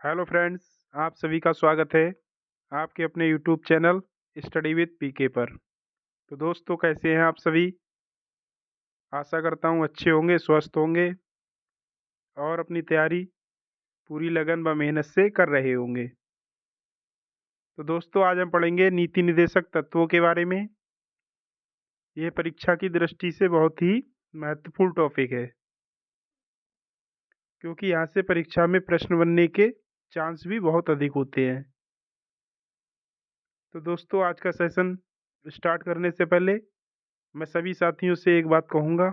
Hello friends, आप सभी का स्वागत है आपके अपने यूट्यूब चैनल स्टडी विद पीके पर। तो दोस्तों, कैसे हैं आप सभी? आशा करता हूँ अच्छे होंगे, स्वस्थ होंगे और अपनी तैयारी पूरी लगन व मेहनत से कर रहे होंगे। तो दोस्तों, आज हम पढ़ेंगे नीति निर्देशक तत्वों के बारे में। यह परीक्षा की दृष्टि से बहुत ही महत्वपूर्ण टॉपिक है, क्योंकि यहाँ से परीक्षा में प्रश्न बनने के चांस भी बहुत अधिक होते हैं। तो दोस्तों, आज का सेशन स्टार्ट करने से पहले मैं सभी साथियों से एक बात कहूँगा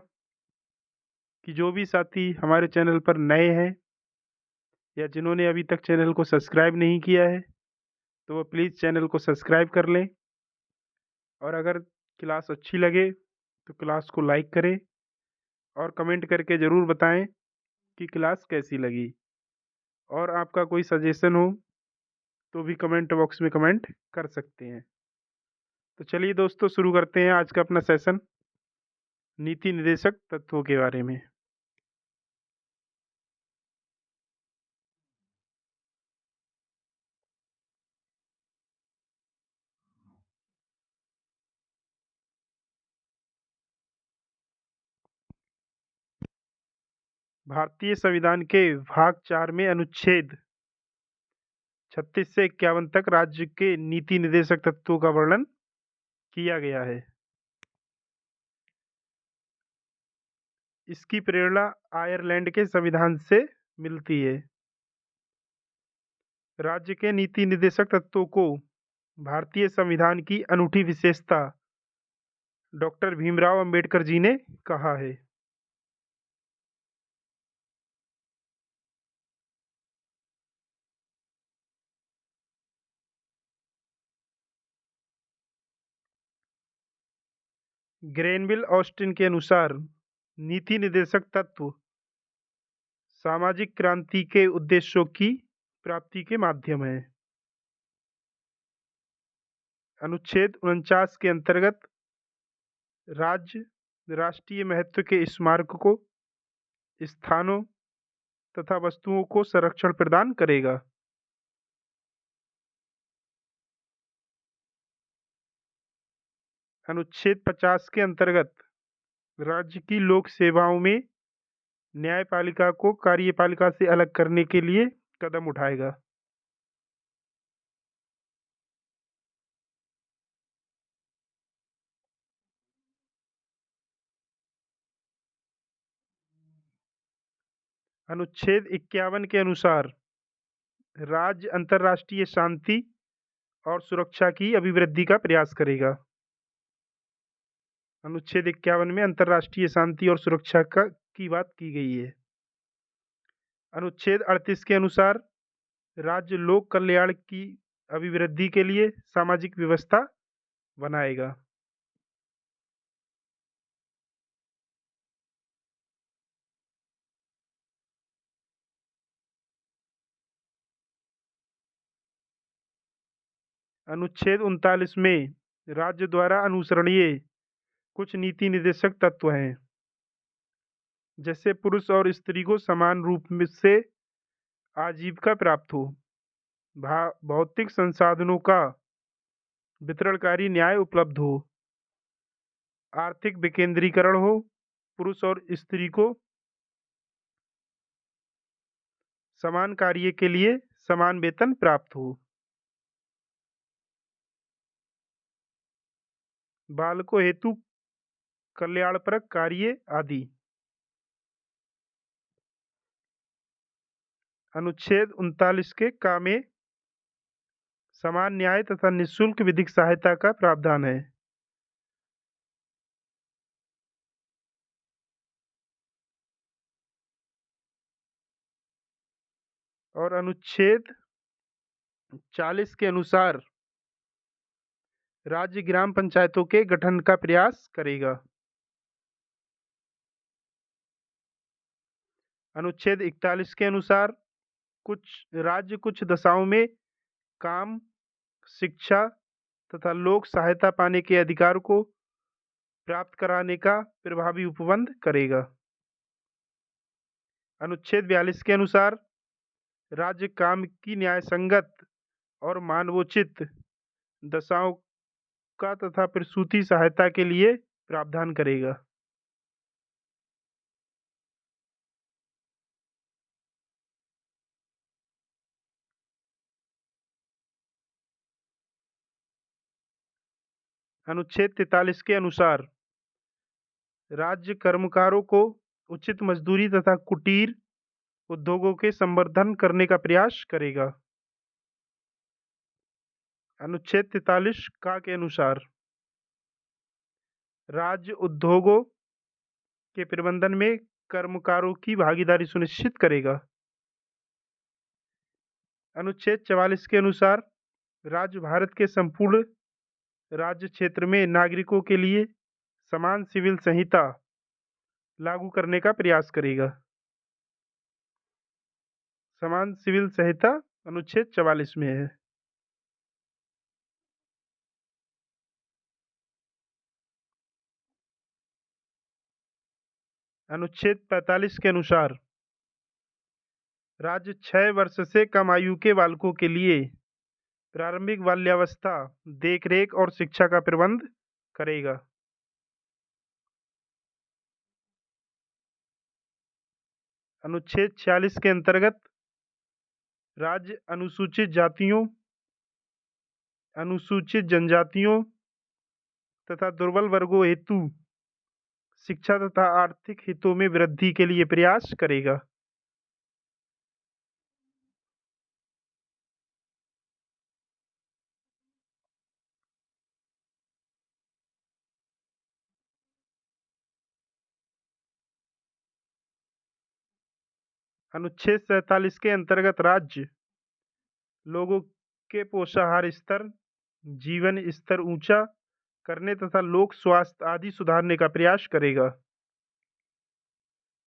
कि जो भी साथी हमारे चैनल पर नए हैं या जिन्होंने अभी तक चैनल को सब्सक्राइब नहीं किया है, तो वो प्लीज़ चैनल को सब्सक्राइब कर लें। और अगर क्लास अच्छी लगे तो क्लास को लाइक करें और कमेंट करके ज़रूर बताएं कि क्लास कैसी लगी। और आपका कोई सजेशन हो तो भी कमेंट बॉक्स में कमेंट कर सकते हैं। तो चलिए दोस्तों, शुरू करते हैं आज का अपना सेशन नीति निर्देशक तत्वों के बारे में। भारतीय संविधान के भाग 4 में अनुच्छेद 36 से 51 तक राज्य के नीति निर्देशक तत्वों का वर्णन किया गया है। इसकी प्रेरणा आयरलैंड के संविधान से मिलती है। राज्य के नीति निर्देशक तत्वों को भारतीय संविधान की अनूठी विशेषता डॉक्टर भीमराव अंबेडकर जी ने कहा है। ग्रेनविल ऑस्टिन के अनुसार नीति निर्देशक तत्व सामाजिक क्रांति के उद्देश्यों की प्राप्ति के माध्यम है। अनुच्छेद 49 के अंतर्गत राज्य राष्ट्रीय महत्व के स्मारक को स्थानों तथा वस्तुओं को संरक्षण प्रदान करेगा। अनुच्छेद 50 के अंतर्गत राज्य की लोक सेवाओं में न्यायपालिका को कार्यपालिका से अलग करने के लिए कदम उठाएगा। अनुच्छेद 51 के अनुसार राज्य अंतर्राष्ट्रीय शांति और सुरक्षा की अभिवृद्धि का प्रयास करेगा। अनुच्छेद 51 में अंतर्राष्ट्रीय शांति और सुरक्षा की बात की गई है। अनुच्छेद 38 के अनुसार राज्य लोक कल्याण की अभिवृद्धि के लिए सामाजिक व्यवस्था बनाएगा। अनुच्छेद 39 में राज्य द्वारा अनुसरणीय कुछ नीति निर्देशक तत्व हैं, जैसे पुरुष और स्त्री को समान रूप में से आजीविका प्राप्त हो, भौतिक संसाधनों का वितरणकारी न्याय उपलब्ध हो, आर्थिक विकेंद्रीकरण हो, पुरुष और स्त्री को समान कार्य के लिए समान वेतन प्राप्त हो, बालकों हेतु कल्याणपरक कार्य आदि। अनुच्छेद 39 के का में समान न्याय तथा निःशुल्क विधिक सहायता का प्रावधान है। और अनुच्छेद 40 के अनुसार राज्य ग्राम पंचायतों के गठन का प्रयास करेगा। अनुच्छेद 41 के अनुसार राज्य कुछ दशाओं में काम, शिक्षा तथा लोक सहायता पाने के अधिकार को प्राप्त कराने का प्रभावी उपबंध करेगा। अनुच्छेद 42 के अनुसार राज्य काम की न्यायसंगत और मानवोचित दशाओं का तथा प्रसूति सहायता के लिए प्रावधान करेगा। अनुच्छेद 43 के अनुसार राज्य कर्मकारों को उचित मजदूरी तथा कुटीर उद्योगों के संवर्धन करने का प्रयास करेगा। अनुच्छेद 43 का के अनुसार राज्य उद्योगों के प्रबंधन में कर्मकारों की भागीदारी सुनिश्चित करेगा। अनुच्छेद 44 के अनुसार राज्य भारत के संपूर्ण राज्य क्षेत्र में नागरिकों के लिए समान सिविल संहिता लागू करने का प्रयास करेगा। समान सिविल संहिता अनुच्छेद 44 में है। अनुच्छेद 45 के अनुसार राज्य 6 वर्ष से कम आयु के बालकों के लिए प्रारंभिक बाल्यावस्था देखरेख और शिक्षा का प्रबंध करेगा। अनुच्छेद 46 के अंतर्गत राज्य अनुसूचित जातियों, अनुसूचित जनजातियों तथा दुर्बल वर्गों हेतु शिक्षा तथा आर्थिक हितों में वृद्धि के लिए प्रयास करेगा। अनुच्छेद 47 के अंतर्गत राज्य लोगों के पोषाहार स्तर, जीवन स्तर ऊंचा करने तथा लोक स्वास्थ्य आदि सुधारने का प्रयास करेगा।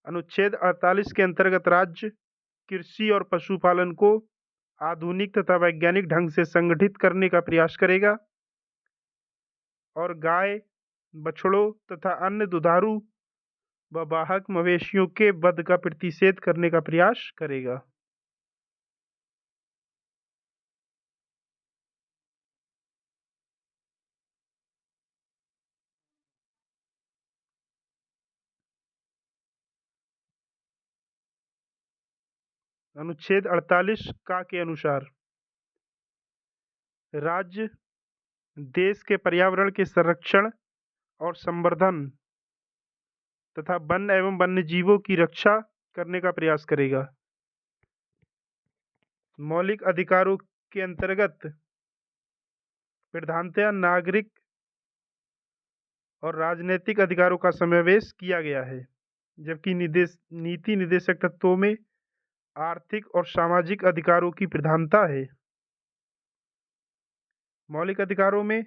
अनुच्छेद 48 के अंतर्गत राज्य कृषि और पशुपालन को आधुनिक तथा वैज्ञानिक ढंग से संगठित करने का प्रयास करेगा और गाय, बछड़ों तथा अन्य दुधारू व वाहक मवेशियों के वध का प्रतिषेध करने का प्रयास करेगा। अनुच्छेद 48 का के अनुसार राज्य देश के पर्यावरण के संरक्षण और संवर्धन तथा वन एवं वन्य जीवों की रक्षा करने का प्रयास करेगा। मौलिक अधिकारों के अंतर्गत प्रधानतया नागरिक और राजनीतिक अधिकारों का समावेश किया गया है, जबकि नीति निर्देशक तत्वों में आर्थिक और सामाजिक अधिकारों की प्रधानता है। मौलिक अधिकारों में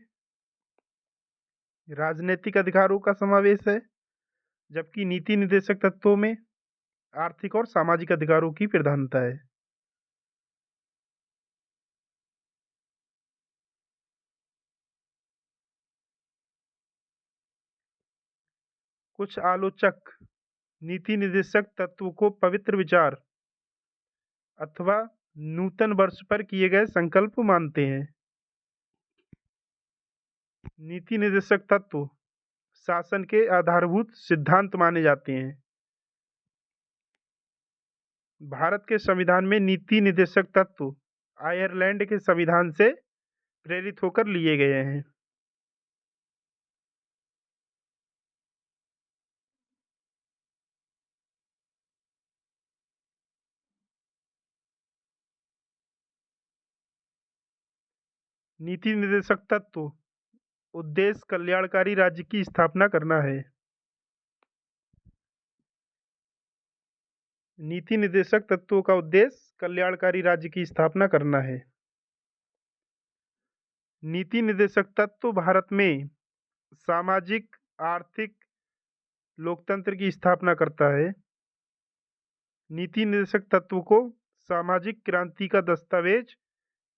राजनीतिक अधिकारों का समावेश है, जबकि नीति निर्देशक तत्वों में आर्थिक और सामाजिक अधिकारों की प्रधानता है। कुछ आलोचक नीति निर्देशक तत्व को पवित्र विचार अथवा नूतन वर्ष पर किए गए संकल्प मानते हैं। नीति निर्देशक तत्व शासन के आधारभूत सिद्धांत माने जाते हैं। भारत के संविधान में नीति निर्देशक तत्व आयरलैंड के संविधान से प्रेरित होकर लिए गए हैं। नीति निर्देशक तत्व उद्देश्य कल्याणकारी राज्य की स्थापना करना है। नीति निर्देशक तत्वों का उद्देश्य कल्याणकारी राज्य की स्थापना करना है। नीति निर्देशक तत्व भारत में सामाजिक, आर्थिक लोकतंत्र की स्थापना करता है। नीति निर्देशक तत्व को सामाजिक क्रांति का दस्तावेज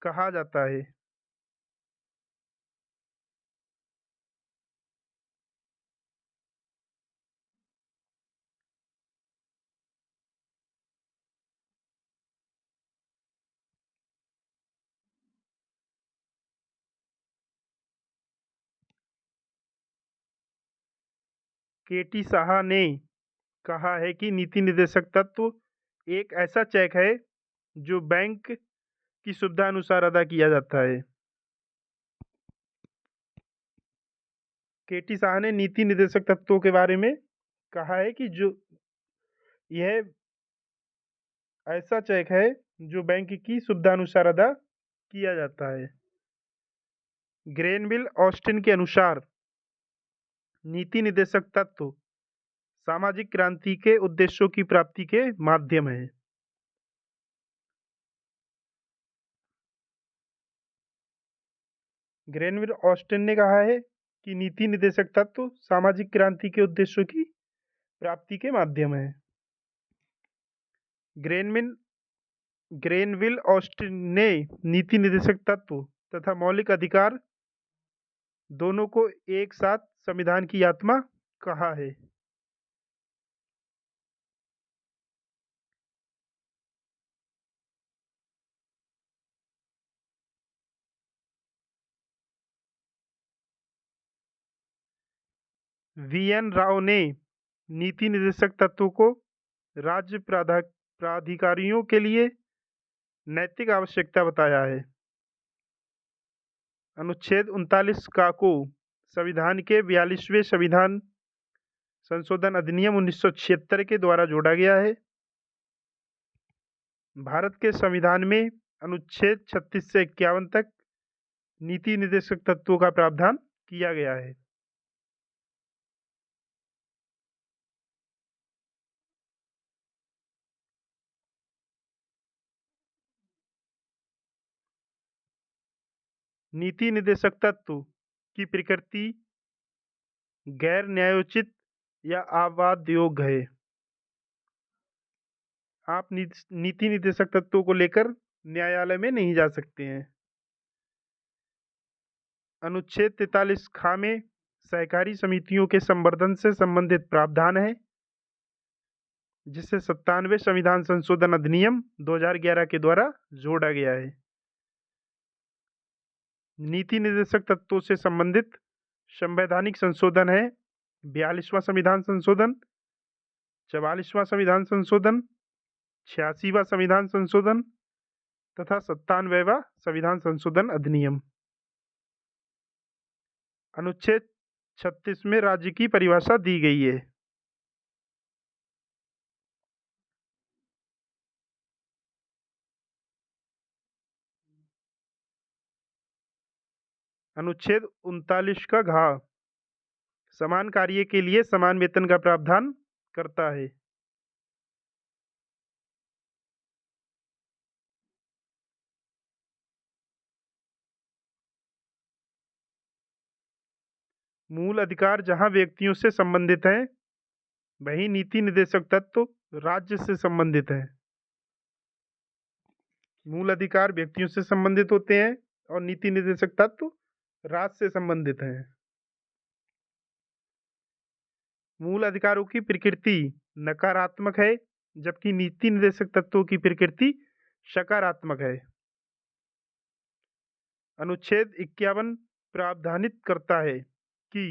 कहा जाता है। केटी साहा ने कहा है कि नीति निर्देशक तत्व एक ऐसा चेक है जो बैंक की सुविधा अनुसार अदा किया जाता है। केटी साहा ने नीति निर्देशक तत्वों के बारे में कहा है कि जो यह ऐसा चेक है जो बैंक की सुविधा अनुसार अदा किया जाता है। ग्रेनविल ऑस्टिन के अनुसार नीति निर्देशक तत्व सामाजिक क्रांति के उद्देश्यों की प्राप्ति के माध्यम है। ग्रेनविल ऑस्टिन ने कहा है कि नीति निर्देशक तत्व सामाजिक क्रांति के उद्देश्यों की प्राप्ति के माध्यम है। ग्रेनविल ग्रेनविल ऑस्टिन ने नीति निर्देशक तत्व तथा मौलिक अधिकार दोनों को एक साथ संविधान की आत्मा कहा है। वीएन राव ने नीति निर्देशक तत्वों को राज्य प्राधिकारियों के लिए नैतिक आवश्यकता बताया है। अनुच्छेद 39 का को संविधान के 42वें संविधान संशोधन अधिनियम 1976 के द्वारा जोड़ा गया है। भारत के संविधान में अनुच्छेद 36 से 51 तक नीति निर्देशक तत्वों का प्रावधान किया गया है। नीति निर्देशक तत्व की प्रकृति गैर न्यायोचित या आवाद योग्य है। आप नीति निर्देशक तत्वों को लेकर न्यायालय में नहीं जा सकते हैं। अनुच्छेद 43 खा में सहकारी समितियों के संवर्धन से संबंधित प्रावधान है, जिसे 97वें संविधान संशोधन अधिनियम 2011 के द्वारा जोड़ा गया है। नीति निर्देशक तत्वों से संबंधित संवैधानिक संशोधन है 42वां संविधान संशोधन, 44वां संविधान संशोधन, 86वां संविधान संशोधन तथा 97वां संविधान संशोधन अधिनियम। अनुच्छेद 36 में राज्य की परिभाषा दी गई है। अनुच्छेद 39 का घ समान कार्य के लिए समान वेतन का प्रावधान करता है। मूल अधिकार जहां व्यक्तियों से संबंधित हैं, वही नीति निर्देशक तत्व राज्य से संबंधित है। मूल अधिकार व्यक्तियों से संबंधित होते हैं और नीति निर्देशक तत्व राज्य से संबंधित हैं। मूल अधिकारों की प्रकृति नकारात्मक है, जबकि नीति निर्देशक तत्वों की प्रकृति सकारात्मक है। अनुच्छेद 51 प्रावधानित करता है कि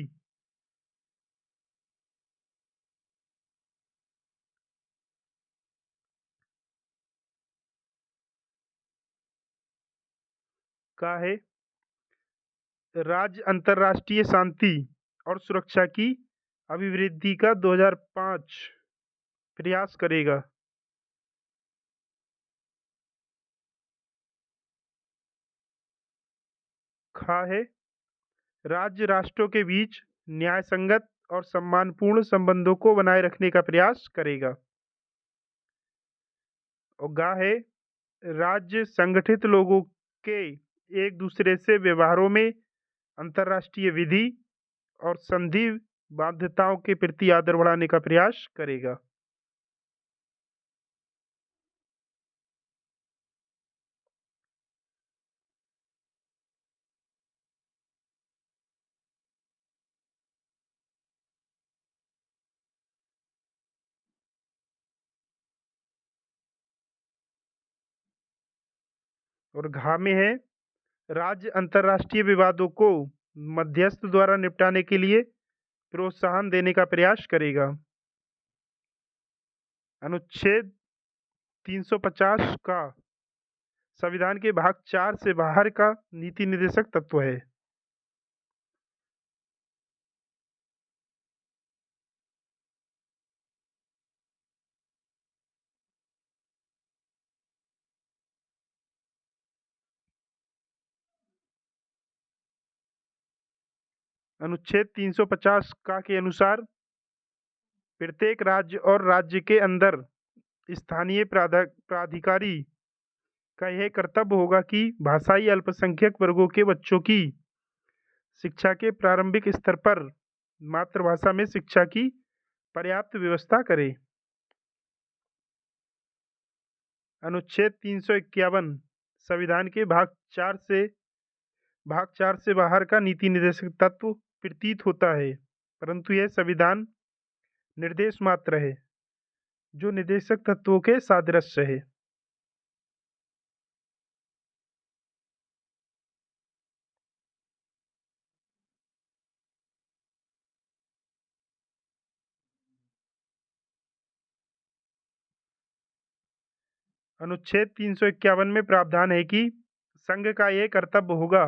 का है राज्य अंतर्राष्ट्रीय शांति और सुरक्षा की अभिवृद्धि का 2005 प्रयास करेगा। खा है राज्य राष्ट्रों के बीच न्यायसंगत और सम्मानपूर्ण संबंधों को बनाए रखने का प्रयास करेगा। और गा है राज्य संगठित लोगों के एक दूसरे से व्यवहारों में अंतर्राष्ट्रीय विधि और संधि बाध्यताओं के प्रति आदर बढ़ाने का प्रयास करेगा। और घा में है राज्य अंतर्राष्ट्रीय विवादों को मध्यस्थ द्वारा निपटाने के लिए प्रोत्साहन देने का प्रयास करेगा। अनुच्छेद 350 का संविधान के भाग 4 से बाहर का नीति निर्देशक तत्व है। अनुच्छेद 350 का के अनुसार प्रत्येक राज्य और राज्य के अंदर स्थानीय प्राधिकारी का यह कर्तव्य होगा कि भाषाई अल्पसंख्यक वर्गों के बच्चों की शिक्षा के प्रारंभिक स्तर पर मातृभाषा में शिक्षा की पर्याप्त व्यवस्था करे। अनुच्छेद 351 संविधान के भाग 4 से बाहर का नीति निर्देशक तत्व प्रतीत होता है, परंतु यह संविधान निर्देश मात्र है जो निर्देशक तत्वों के सादृश्य है। अनुच्छेद 351 में प्रावधान है कि संघ का यह कर्तव्य होगा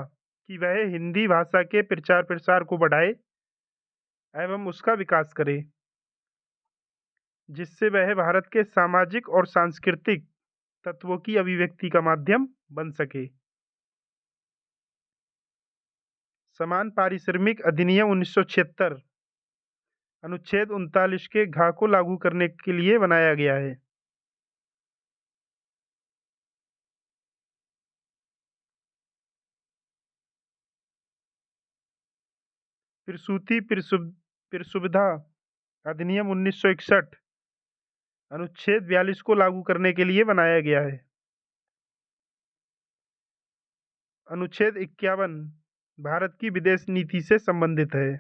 कि वह हिंदी भाषा के प्रचार प्रसार को बढ़ाए एवं उसका विकास करे, जिससे वह भारत के सामाजिक और सांस्कृतिक तत्वों की अभिव्यक्ति का माध्यम बन सके। समान पारिश्रमिक अधिनियम 1976 अनुच्छेद 39 के घ को लागू करने के लिए बनाया गया है। प्रसूति प्रसुविधा अधिनियम 1961 अनुच्छेद 42 को लागू करने के लिए बनाया गया है। अनुच्छेद 51 भारत की विदेश नीति से संबंधित है।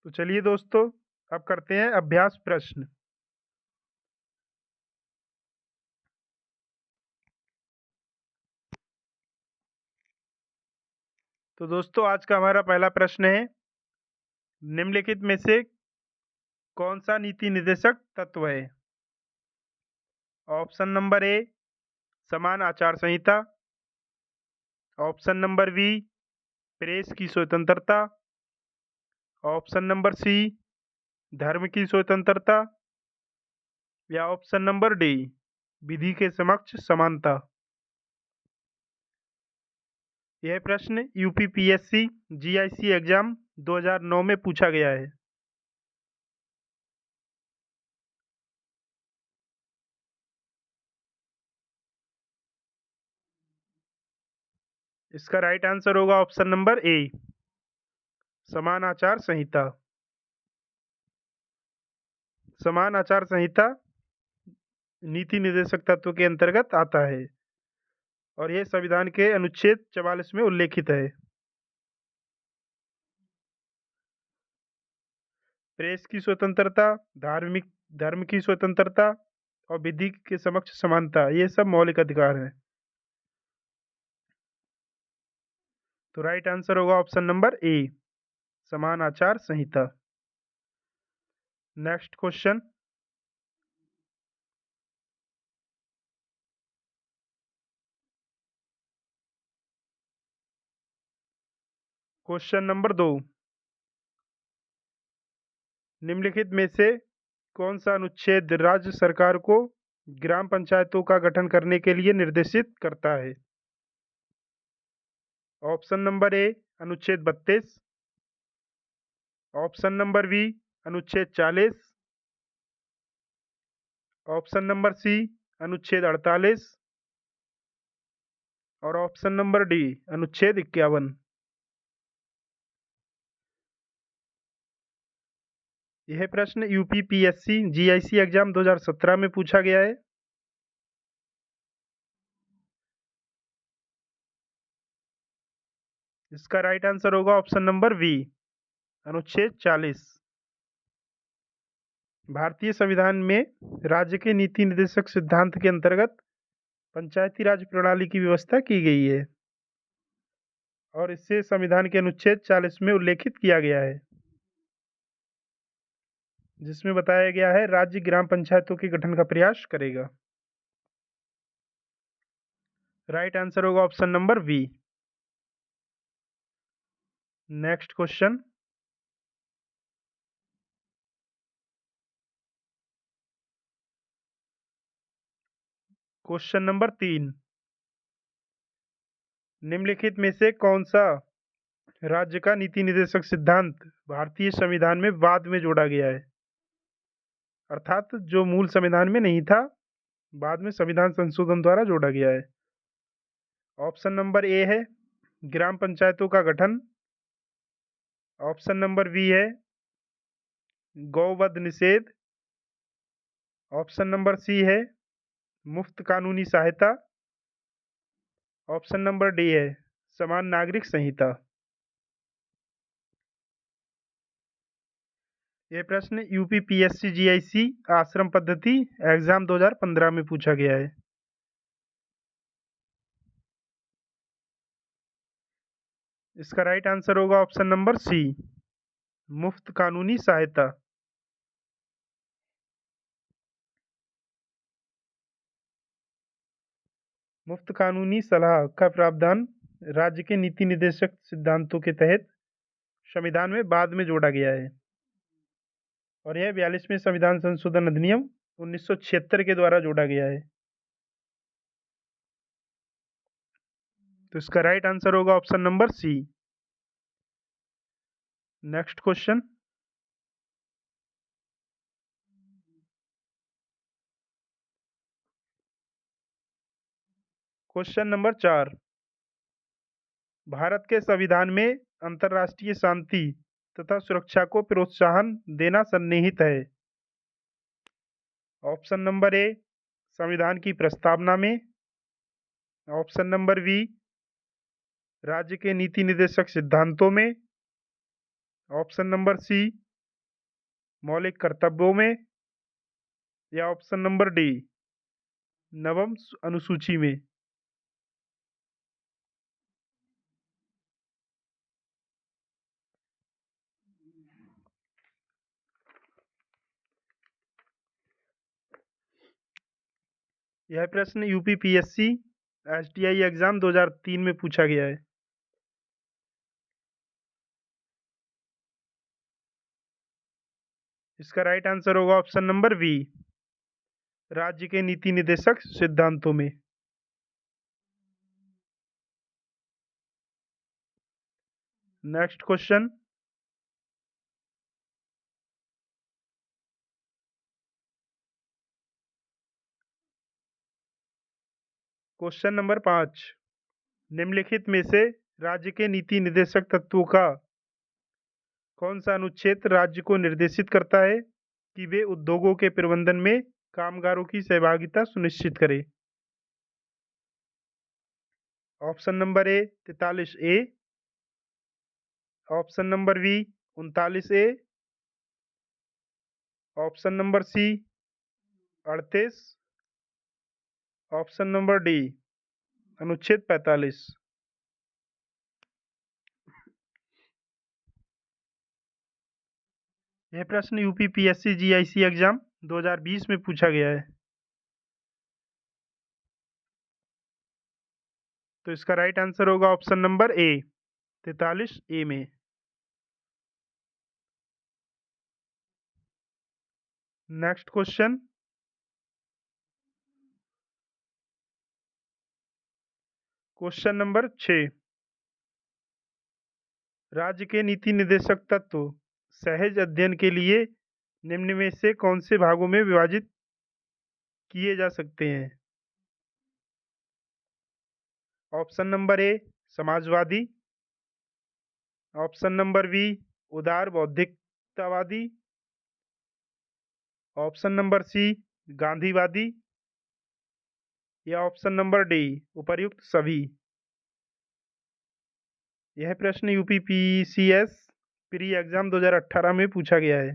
तो चलिए दोस्तों, अब करते हैं अभ्यास प्रश्न। तो दोस्तों, आज का हमारा पहला प्रश्न है, निम्नलिखित में से कौन सा नीति निर्देशक तत्व है? ऑप्शन नंबर ए समान आचार संहिता, ऑप्शन नंबर बी प्रेस की स्वतंत्रता, ऑप्शन नंबर सी धर्म की स्वतंत्रता, या ऑप्शन नंबर डी विधि के समक्ष समानता। यह प्रश्न यूपीपीएससी जीआईसी एग्जाम 2009 में पूछा गया है। इसका राइट आंसर होगा ऑप्शन नंबर ए समान आचार संहिता। समान आचार संहिता नीति निर्देशक तत्व के अंतर्गत आता है और यह संविधान के अनुच्छेद 44 में उल्लेखित है। प्रेस की स्वतंत्रता, धर्म की स्वतंत्रता और विधि के समक्ष समानता, ये सब मौलिक अधिकार हैं। तो राइट आंसर होगा ऑप्शन नंबर ए समान आचार संहिता। नेक्स्ट क्वेश्चन, क्वेश्चन नंबर 2, निम्नलिखित में से कौन सा अनुच्छेद राज्य सरकार को ग्राम पंचायतों का गठन करने के लिए निर्देशित करता है? ऑप्शन नंबर ए अनुच्छेद 32, ऑप्शन नंबर बी अनुच्छेद 40, ऑप्शन नंबर सी अनुच्छेद 48 और ऑप्शन नंबर डी अनुच्छेद 51। यह प्रश्न यूपीपीएससी जीआईसी एग्जाम 2017 में पूछा गया है। इसका राइट आंसर होगा ऑप्शन नंबर बी अनुच्छेद 40। भारतीय संविधान में राज्य के नीति निर्देशक सिद्धांत के अंतर्गत पंचायती राज प्रणाली की व्यवस्था की गई है और इसे संविधान के अनुच्छेद 40 में उल्लेखित किया गया है, जिसमें बताया गया है राज्य ग्राम पंचायतों के गठन का प्रयास करेगा। राइट आंसर होगा option number B. Next question, question number 3, निम्नलिखित में से कौन सा राज्य का नीति निर्देशक सिद्धांत भारतीय संविधान में बाद में जोड़ा गया है, अर्थात जो मूल संविधान में नहीं था, बाद में संविधान संशोधन द्वारा जोड़ा गया है। ऑप्शन नंबर ए है ग्राम पंचायतों का गठन, ऑप्शन नंबर बी है गौवध निषेध, ऑप्शन नंबर सी है मुफ्त कानूनी सहायता, ऑप्शन नंबर डी है समान नागरिक संहिता। ये प्रश्न यूपी पीएससी जीआईसी आश्रम पद्धति एग्जाम 2015 में पूछा गया है। इसका राइट आंसर होगा ऑप्शन नंबर सी, मुफ्त कानूनी सहायता। मुफ्त कानूनी सलाह का प्रावधान राज्य के नीति निर्देशक सिद्धांतों के तहत संविधान में बाद में जोड़ा गया है और यह 42वें संविधान संशोधन अधिनियम 1976 के द्वारा जोड़ा गया है। तो इसका राइट आंसर होगा option number C. Next question, question number 4, भारत के संविधान में अंतर्राष्ट्रीय शांति तथा सुरक्षा को प्रोत्साहन देना सन्निहित है। ऑप्शन नंबर ए संविधान की प्रस्तावना में, ऑप्शन नंबर बी राज्य के नीति निर्देशक सिद्धांतों में, ऑप्शन नंबर सी मौलिक कर्तव्यों में, या ऑप्शन नंबर डी नवम अनुसूची में। यह प्रश्न यूपी पीएससी एसटीआई एग्जाम 2003 में पूछा गया है। इसका राइट आंसर होगा ऑप्शन नंबर बी, राज्य के नीति निर्देशक सिद्धांतों में। नेक्स्ट क्वेश्चन, क्वेश्चन नंबर 5, निम्नलिखित में से राज्य के नीति निर्देशक तत्वों का कौन सा अनुच्छेद राज्य को निर्देशित करता है कि वे उद्योगों के प्रबंधन में कामगारों की सहभागिता सुनिश्चित करें। Option number A 43 A, option number B 39 A, option number C 38, option number D अनुच्छेद 45। यह प्रश्न यूपी पीएससी जीआईसी एग्जाम 2020 में पूछा गया है। तो इसका राइट आंसर होगा ऑप्शन नंबर ए 43 ए में। नेक्स्ट क्वेश्चन, क्वेश्चन नंबर 6, राज्य के नीति निर्देशक तत्व सहज अध्ययन के लिए निम्न में से कौन से भागों में विभाजित किए जा सकते हैं। ऑप्शन नंबर ए समाजवादी, ऑप्शन नंबर बी उदार बौद्धिकतावादी, ऑप्शन नंबर सी गांधीवादी, या ऑप्शन नंबर डी उपर्युक्त सभी। यह प्रश्न यूपी पीसीएस प्री एग्जाम 2018 में पूछा गया है।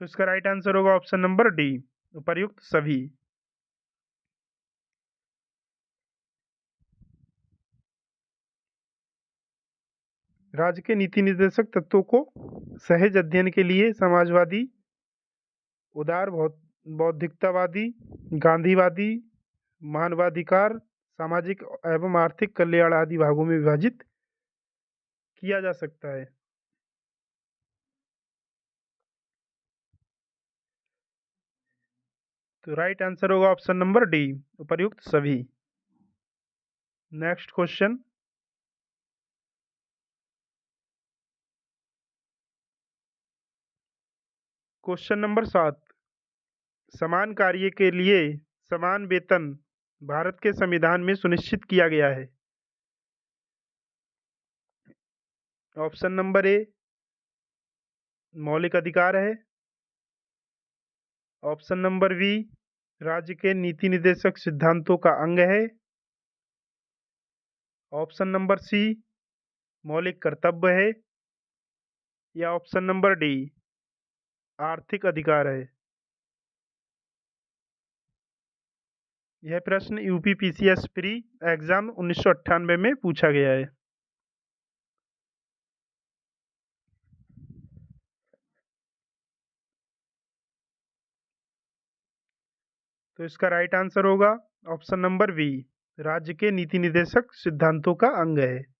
तो इसका राइट आंसर होगा ऑप्शन नंबर डी, उपर्युक्त सभी। राज्य के नीति निर्देशक तत्वों को सहज अध्ययन के लिए समाजवादी, उदार बौद्धिकतावादी, गांधीवादी, मानवाधिकार, सामाजिक एवं आर्थिक कल्याण आदि भागों में विभाजित किया जा सकता है। तो राइट आंसर होगा ऑप्शन नंबर डी, उपर्युक्त सभी। नेक्स्ट क्वेश्चन, क्वेश्चन नंबर 7, समान कार्य के लिए समान वेतन भारत के संविधान में सुनिश्चित किया गया है। ऑप्शन नंबर ए मौलिक अधिकार है। ऑप्शन नंबर बी राज्य के नीति निर्देशक सिद्धांतों का अंग है। ऑप्शन नंबर सी मौलिक कर्तव्य है, या ऑप्शन नंबर डी आर्थिक अधिकार है। यह प्रश्न यूपी पीसीएस प्री एग्जाम 1998 में पूछा गया है। तो इसका राइट आंसर होगा ऑप्शन नंबर बी, राज्य के नीति निर्देशक सिद्धांतों का अंग है।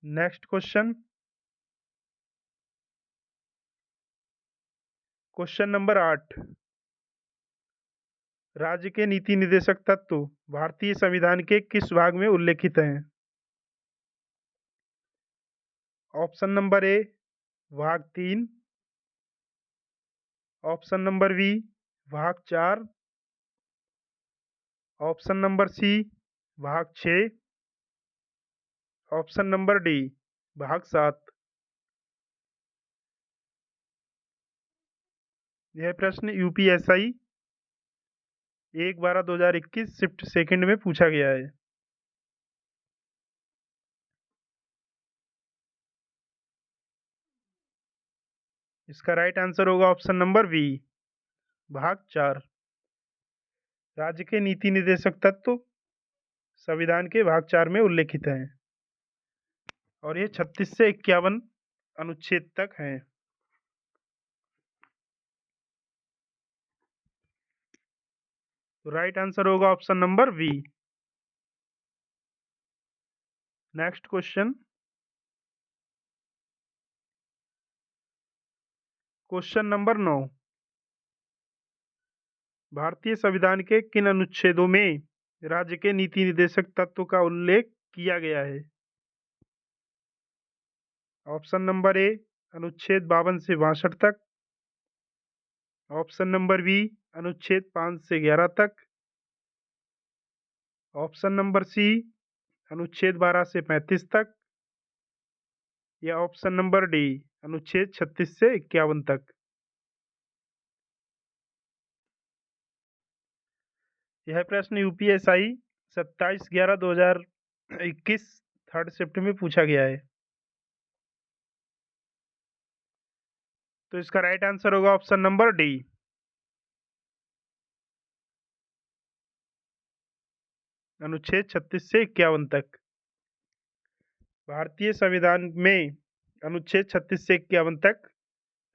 नेक्स्ट क्वेश्चन, क्वेश्चन नंबर 8, राज्य के नीति निर्देशक तत्व भारतीय संविधान के किस भाग में उल्लेखित हैं। ऑप्शन नंबर ए भाग 3, ऑप्शन नंबर बी भाग 4, ऑप्शन नंबर सी भाग 6, ऑप्शन नंबर डी भाग 7। यह प्रश्न यूपीएसआई 1/12/2021 शिफ्ट सेकंड में पूछा गया है। इसका राइट आंसर होगा ऑप्शन नंबर बी, भाग 4। राज्य के नीति निर्देशक तत्व संविधान के भाग 4 में उल्लेखित हैं और ये 36 से 51 अनुच्छेद तक हैं। तो राइट आंसर होगा option number B. Next question, question number 9, भारतीय संविधान के किन अनुच्छेदों में राज्य के नीति निर्देशक तत्व का उल्लेख किया गया है। ऑप्शन नंबर ए अनुच्छेद 52 से 62 तक, ऑप्शन नंबर बी अनुच्छेद 5 से 11 तक, ऑप्शन नंबर सी अनुच्छेद 12 से 35 तक, या ऑप्शन नंबर डी अनुच्छेद 36 से 51 तक। यह प्रश्न यूपीएसआई 27/11/2021 थर्ड शिफ्ट में पूछा गया है। तो इसका राइट आंसर होगा ऑप्शन नंबर डी, अनुच्छेद 36 से 51 तक। भारतीय संविधान में अनुच्छेद 36 से 51 तक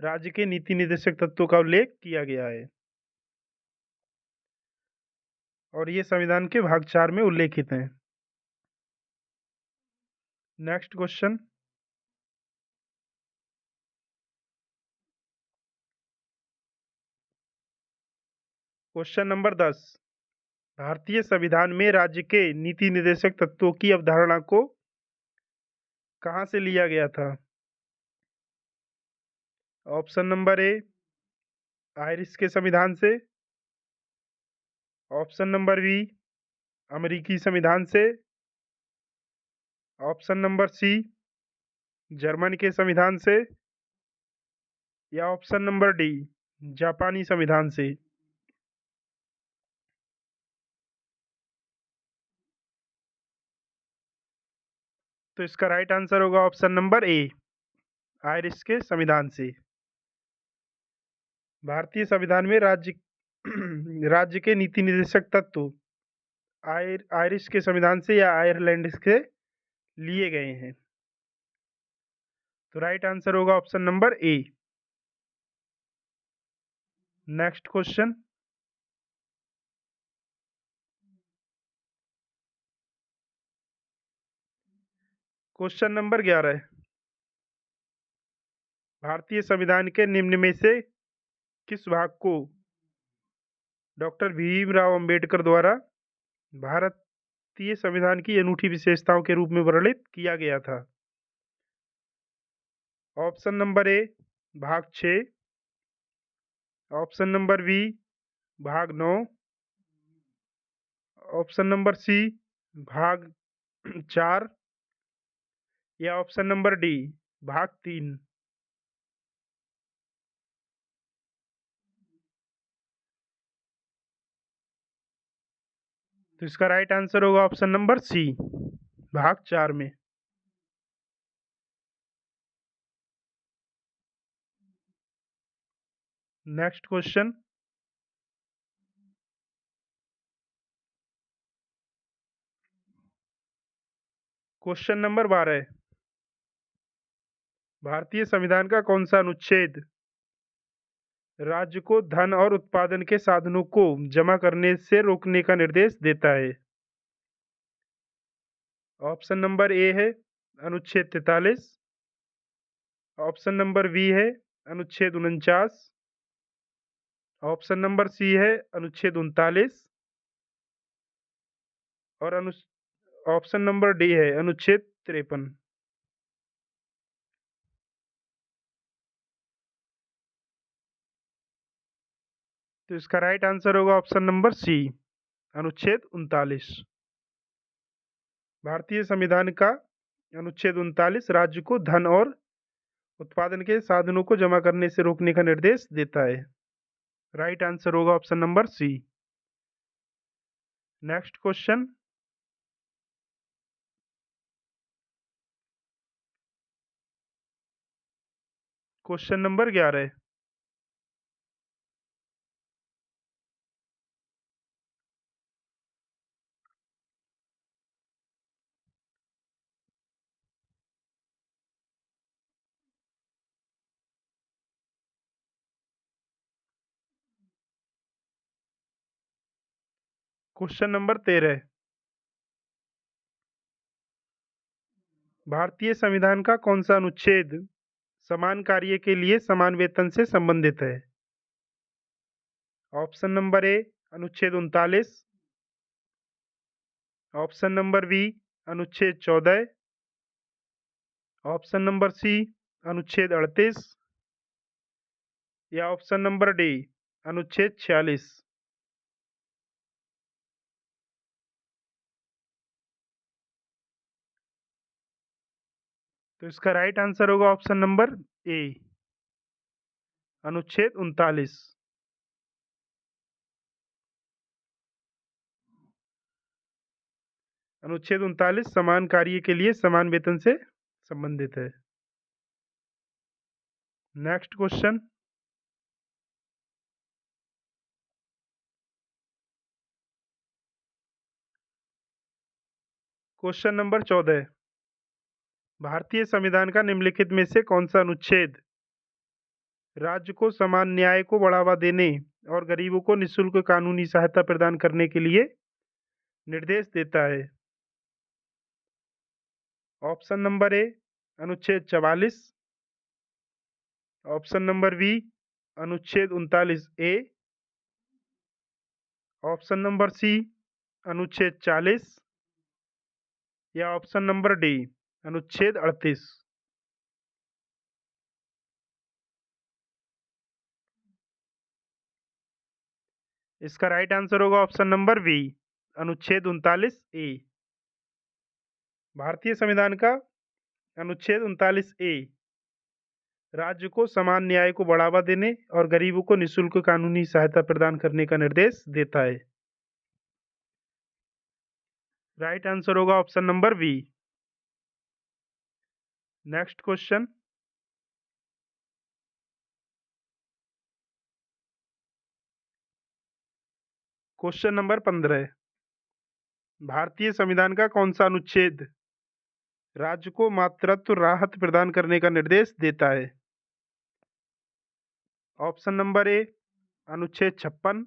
राज्य के नीति निर्देशक तत्वों का उल्लेख किया गया है और ये संविधान के भाग 4 में उल्लेखित हैं। नेक्स्ट क्वेश्चन, क्वेश्चन नंबर 10, भारतीय संविधान में राज्य के नीति निर्देशक तत्वों की अवधारणा को कहाँ से लिया गया था। ऑप्शन नंबर ए आयरिश के संविधान से, ऑप्शन नंबर बी अमेरिकी संविधान से, ऑप्शन नंबर सी जर्मन के संविधान से, या ऑप्शन नंबर डी जापानी संविधान से। तो इसका राइट आंसर होगा ऑप्शन नंबर ए, आयरिश के संविधान से। भारतीय संविधान में राज्य राज्य के नीति निर्देशक तत्व आयरिश के संविधान से या आयरलैंड से लिए गए हैं। तो राइट आंसर होगा ऑप्शन नंबर ए। Next question, question number 11। भारतीय संविधान के निम्न में से किस भाग को डॉक्टर भीमराव अंबेडकर द्वारा भारतीय संविधान की अनूठी विशेषताओं के रूप में वर्णित किया गया था? ऑप्शन नंबर ए भाग 6, ऑप्शन नंबर बी भाग 9, ऑप्शन नंबर सी भाग 4 या ऑप्शन नंबर डी भाग 3। तो इसका राइट आंसर होगा ऑप्शन नंबर सी, भाग 4 में। Next question, question number 12। भारतीय संविधान का कौन सा अनुच्छेद राज्य को धन और उत्पादन के साधनों को जमा करने से रोकने का निर्देश देता है? ऑप्शन नंबर ए है अनुच्छेद 43, ऑप्शन नंबर बी है अनुच्छेद 49, ऑप्शन नंबर सी है अनुच्छेद 39 और ऑप्शन नंबर डी है अनुच्छेद 53। तो इसका राइट आंसर होगा ऑप्शन नंबर सी, अनुच्छेद 39। भारतीय संविधान का अनुच्छेद 39 राज्य को धन और उत्पादन के साधनों को जमा करने से रोकने का निर्देश देता है। राइट आंसर होगा option number C. Next question, question number 11। Question number 13। भारतीय संविधान का कौन सा अनुच्छेद समान कार्य के लिए समान वेतन से संबंधित है? ऑप्शन नंबर ए अनुच्छेद 39, ऑप्शन नंबर बी अनुच्छेद 14, ऑप्शन नंबर सी अनुच्छेद 38 या ऑप्शन नंबर डी अनुच्छेद 46। तो इसका राइट आंसर होगा ऑप्शन नंबर ए, अनुच्छेद 39। अनुच्छेद 39 समान कार्य के लिए समान वेतन से संबंधित है। Next question, question number 14। भारतीय संविधान का निम्नलिखित में से कौन सा अनुच्छेद राज्य को समान न्याय को बढ़ावा देने और गरीबों को निःशुल्क कानूनी सहायता प्रदान करने के लिए निर्देश देता है? ऑप्शन नंबर ए अनुच्छेद 44, ऑप्शन नंबर बी अनुच्छेद 39A, ऑप्शन नंबर सी अनुच्छेद 40 या ऑप्शन नंबर डी अनुच्छेद 38। इसका राइट आंसर होगा ऑप्शन नंबर बी, अनुच्छेद 39A। भारतीय संविधान का अनुच्छेद 39A राज्य को समान न्याय को बढ़ावा देने और गरीबों को निःशुल्क कानूनी सहायता प्रदान करने का निर्देश देता है। राइट आंसर होगा option number B. Next question, question number 15, भारतीय संविधान का कौन सा अनुच्छेद राज्य को मातृत्व राहत प्रदान करने का निर्देश देता है? ऑप्शन नंबर ए अनुच्छेद 56,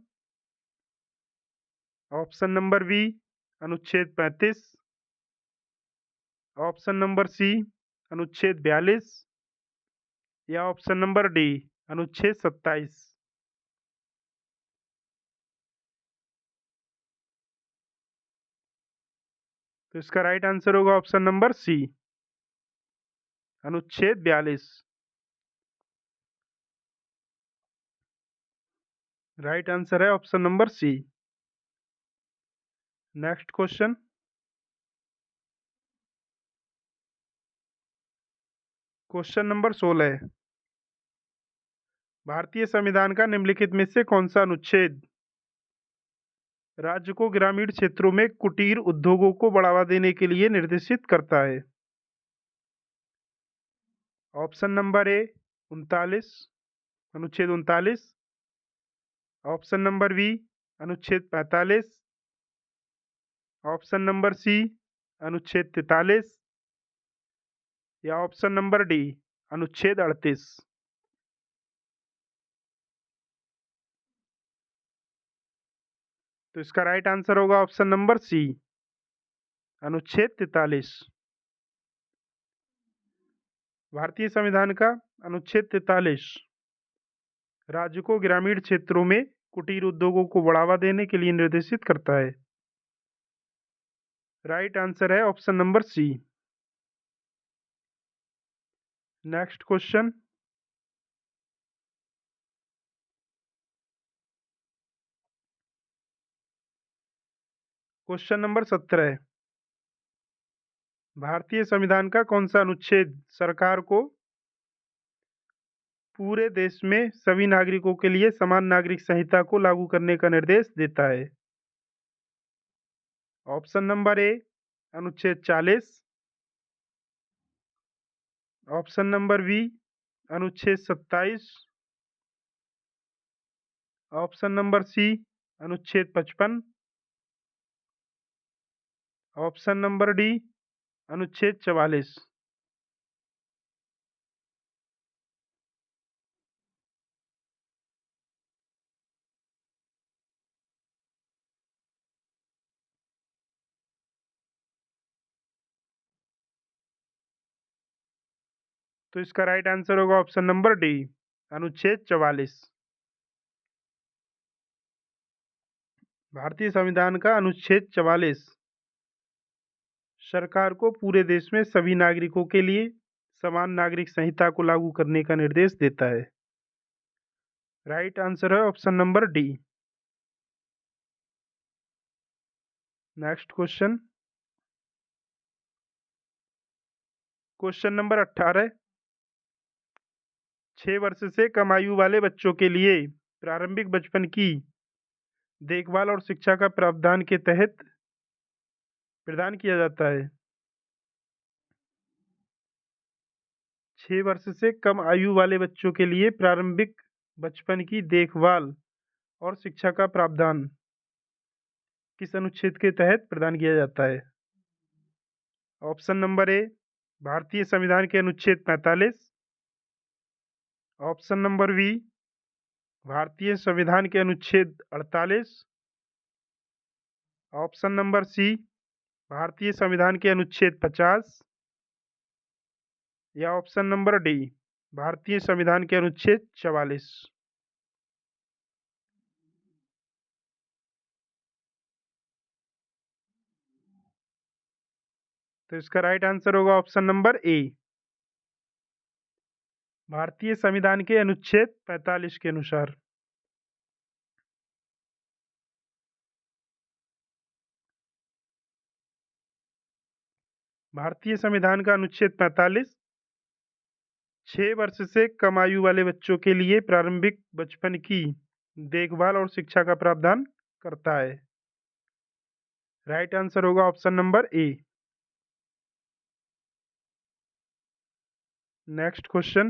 ऑप्शन नंबर बी अनुच्छेद 35, ऑप्शन नंबर सी अनुच्छेद 42 या ऑप्शन नंबर डी अनुच्छेद 27। तो इसका राइट आंसर होगा ऑप्शन नंबर सी, अनुच्छेद 42। राइट आंसर है option number C. Next question, question number 16, भारतीय संविधान का निम्नलिखित में से कौन सा अनुच्छेद राज्य को ग्रामीण क्षेत्रों में कुटीर उद्योगों को बढ़ावा देने के लिए निर्देशित करता है? ऑप्शन नंबर ए 39, अनुच्छेद 39, ऑप्शन नंबर बी अनुच्छेद 45, ऑप्शन नंबर सी अनुच्छेद 43 या ऑप्शन नंबर डी अनुच्छेद 38। तो इसका राइट आंसर होगा ऑप्शन नंबर सी, अनुच्छेद 43। भारतीय संविधान का अनुच्छेद 43 राज्य को ग्रामीण क्षेत्रों में कुटीर उद्योगों को बढ़ावा देने के लिए निर्देशित करता है। राइट आंसर है option number C. Next question, question number 17, भारतीय संविधान का कौन सा अनुच्छेद सरकार को पूरे देश में सभी नागरिकों के लिए समान नागरिक संहिता को लागू करने का निर्देश देता है? ऑप्शन नंबर ए अनुच्छेद 40, ऑप्शन नंबर बी अनुच्छेद 27, ऑप्शन नंबर सी अनुच्छेद 55, ऑप्शन नंबर डी अनुच्छेद 44। तो इसका राइट आंसर होगा ऑप्शन नंबर डी, अनुच्छेद 44। भारतीय संविधान का अनुच्छेद 44 सरकार को पूरे देश में सभी नागरिकों के लिए समान नागरिक संहिता को लागू करने का निर्देश देता है। राइट आंसर है option number D. Next question, question number 18, 6 वर्ष से कम आयु वाले बच्चों के लिए प्रारंभिक बचपन की देखभाल और शिक्षा का प्रावधान के तहत प्रदान किया जाता है। 6 वर्ष से कम आयु वाले बच्चों के लिए प्रारंभिक बचपन की देखभाल और शिक्षा का प्रावधान किस अनुच्छेद के तहत प्रदान किया जाता है? ऑप्शन नंबर ए भारतीय संविधान के अनुच्छेद 45, ऑप्शन नंबर बी भारतीय संविधान के अनुच्छेद 48, ऑप्शन नंबर सी भारतीय संविधान के अनुच्छेद 50 या ऑप्शन नंबर डी भारतीय संविधान के अनुच्छेद 44। तो इसका राइट आंसर होगा ऑप्शन नंबर ए, भारतीय संविधान के अनुच्छेद 45 के अनुसार। भारतीय संविधान का अनुच्छेद 45 6 वर्ष से कम आयु वाले बच्चों के लिए प्रारंभिक बचपन की देखभाल और शिक्षा का प्रावधान करता है। राइट आंसर होगा ऑप्शन नंबर ए। Next question.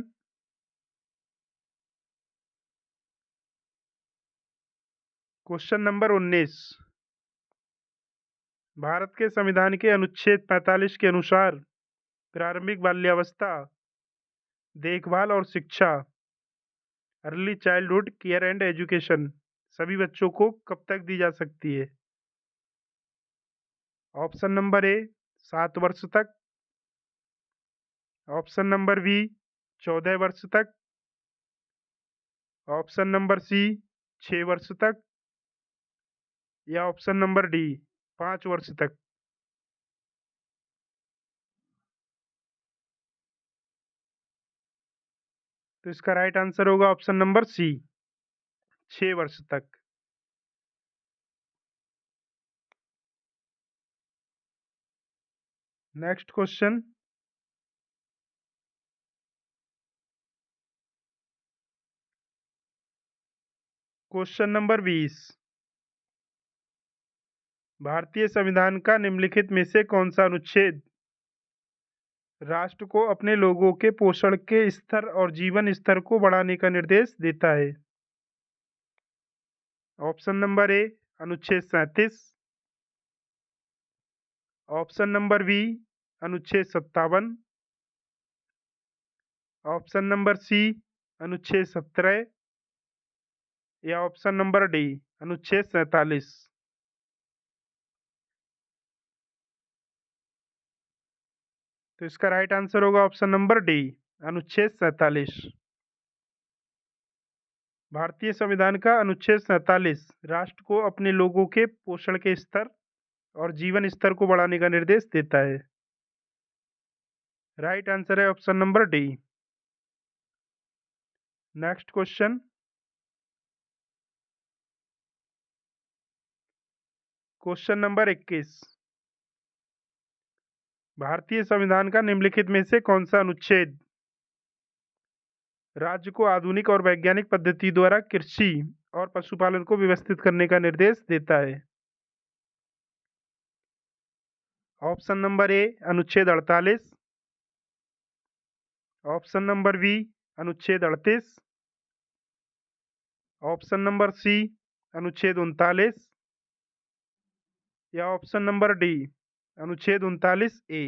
Question number 19। Bharat के संविधान के अनुच्छेद 45 के अनुसार प्रारंभिक बाल्यावस्था, देखभाल और शिक्षा, early childhood care and education सभी बच्चों को कब तक दी जा सकती है? ऑप्शन नंबर ए 7 वर्ष तक, ऑप्शन नंबर बी 14 वर्ष तक, ऑप्शन नंबर सी 6 वर्ष तक, या ऑप्शन नंबर डी 5 वर्ष तक। तो इसका राइट आंसर होगा ऑप्शन नंबर सी 6 वर्ष तक। Next question. Question number 20। भारतीय संविधान का निम्नलिखित में से कौन सा अनुच्छेद राष्ट्र को अपने लोगों के पोषण के स्तर और जीवन स्तर को बढ़ाने का निर्देश देता है? ऑप्शन नंबर ए अनुच्छेद 37, ऑप्शन नंबर बी अनुच्छेद 57, ऑप्शन नंबर सी अनुच्छेद 17, या ऑप्शन नंबर डी अनुच्छेद 47। तो इसका राइट आंसर होगा ऑप्शन नंबर डी अनुच्छेद 47। भारतीय संविधान का अनुच्छेद 47 राष्ट्र को अपने लोगों के पोषण के स्तर और जीवन स्तर को बढ़ाने का निर्देश देता है। राइट आंसर है option number D. Next question. Question number 21। भारतीय संविधान का निम्नलिखित में से कौन सा अनुच्छेद राज्य को आधुनिक और वैज्ञानिक पद्धति द्वारा कृषि और पशुपालन को व्यवस्थित करने का निर्देश देता है? ऑप्शन नंबर ए अनुच्छेद 48, ऑप्शन नंबर बी अनुच्छेद 38, ऑप्शन नंबर सी अनुच्छेद 39, या ऑप्शन नंबर डी अनुच्छेद 39 ए।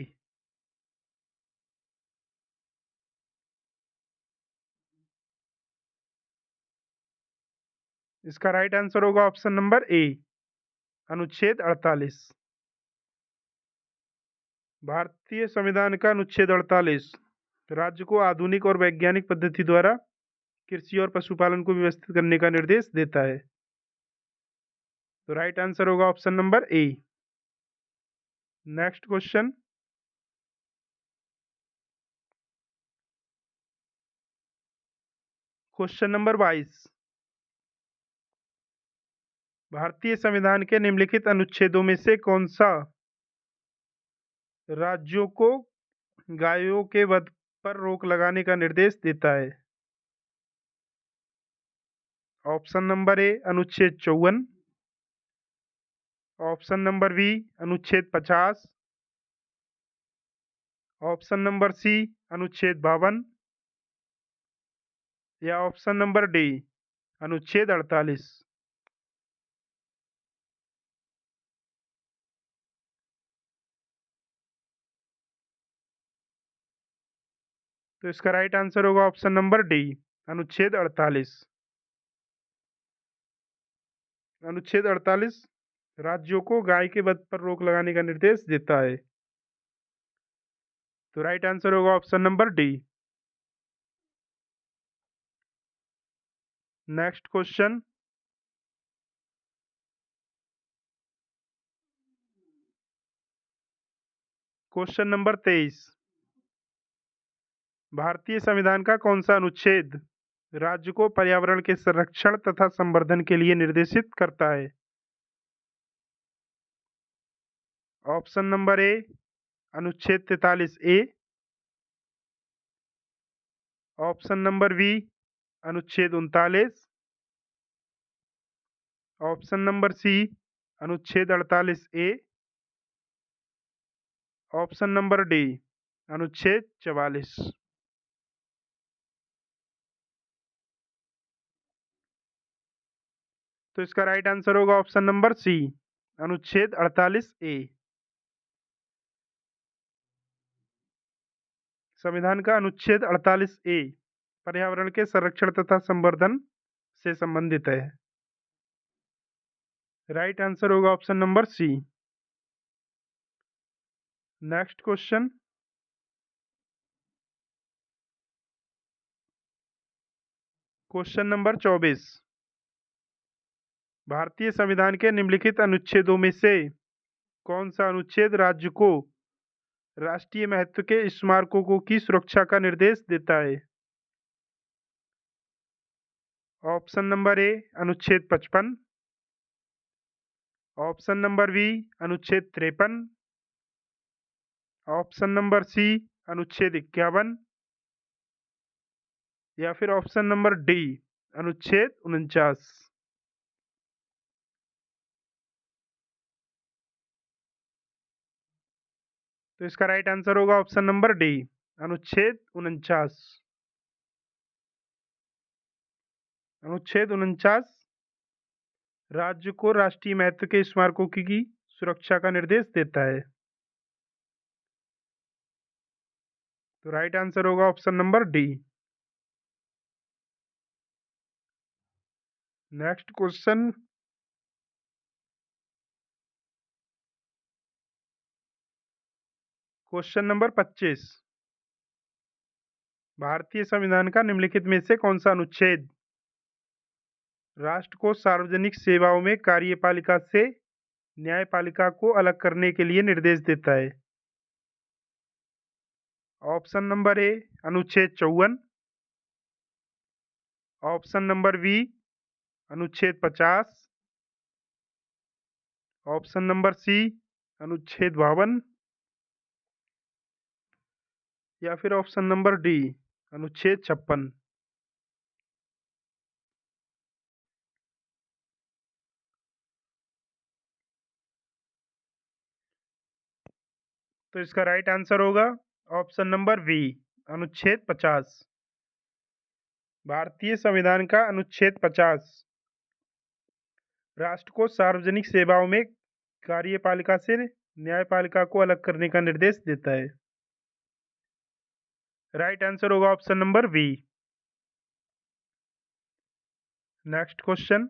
इसका राइट आंसर होगा ऑप्शन नंबर ए अनुच्छेद 48। भारतीय संविधान का अनुच्छेद 48 राज्य को आधुनिक और वैज्ञानिक पद्धति द्वारा कृषि और पशुपालन को व्यवस्थित करने का निर्देश देता है। तो राइट आंसर होगा ऑप्शन नंबर ए। Next question. Question number 22। भारतीय संविधान के निम्नलिखित अनुच्छेदों में से कौन सा राज्यों को गायों के वध पर रोक लगाने का निर्देश देता है? ऑप्शन नंबर ए अनुच्छेद 54, ऑप्शन नंबर बी अनुच्छेद 50, ऑप्शन नंबर सी अनुच्छेद 52, या ऑप्शन नंबर डी अनुच्छेद 48। तो इसका राइट आंसर होगा ऑप्शन नंबर डी अनुच्छेद 48। अनुच्छेद 48 राज्यों को गाय के वध पर रोक लगाने का निर्देश देता है। तो राइट आंसर होगा option number D. Next question. Question number 23। भारतीय संविधान का कौन सा अनुच्छेद राज्य को पर्यावरण के संरक्षण तथा संवर्धन के लिए निर्देशित करता है? ऑप्शन नंबर ए अनुच्छेद 43 ए, ऑप्शन नंबर बी अनुच्छेद 39, ऑप्शन नंबर सी अनुच्छेद 48 ए, ऑप्शन नंबर डी अनुच्छेद 44। तो इसका राइट आंसर होगा ऑप्शन नंबर सी, अनुच्छेद 48A। संविधान का अनुच्छेद 48A पर्यावरण के संरक्षण तथा संवर्धन से संबंधित है। राइट आंसर होगा option number C. Next question, question number 24। भारतीय संविधान के निम्नलिखित अनुच्छेदों में से कौन सा अनुच्छेद राज्य को राष्ट्रीय महत्व के स्मारकों की सुरक्षा का निर्देश देता है? ऑप्शन नंबर ए अनुच्छेद 55, ऑप्शन नंबर बी अनुच्छेद 53, ऑप्शन नंबर सी अनुच्छेद 51 या फिर ऑप्शन नंबर डी अनुच्छेद 49। तो इसका राइट आंसर होगा ऑप्शन नंबर डी, अनुच्छेद 49। अनुच्छेद 49 राज्य को राष्ट्रीय महत्व के स्मारकों की सुरक्षा का निर्देश देता है। तो राइट आंसर होगा option number D. Next question, question number 25। भारतीय संविधान का निम्नलिखित में से कौन सा अनुच्छेद राष्ट्र को सार्वजनिक सेवाओं में कार्यपालिका से न्यायपालिका को अलग करने के लिए निर्देश देता है? ऑप्शन नंबर ए अनुच्छेद 54, ऑप्शन नंबर बी अनुच्छेद 50, ऑप्शन नंबर सी अनुच्छेद 52 या फिर ऑप्शन नंबर डी अनुच्छेद 56। तो इसका राइट आंसर होगा ऑप्शन नंबर बी अनुच्छेद 50। भारतीय संविधान का अनुच्छेद 50 राष्ट्र को सार्वजनिक सेवाओं में कार्यपालिका से न्यायपालिका को अलग करने का निर्देश देता है। राइट आंसर होगा option number B. Next question,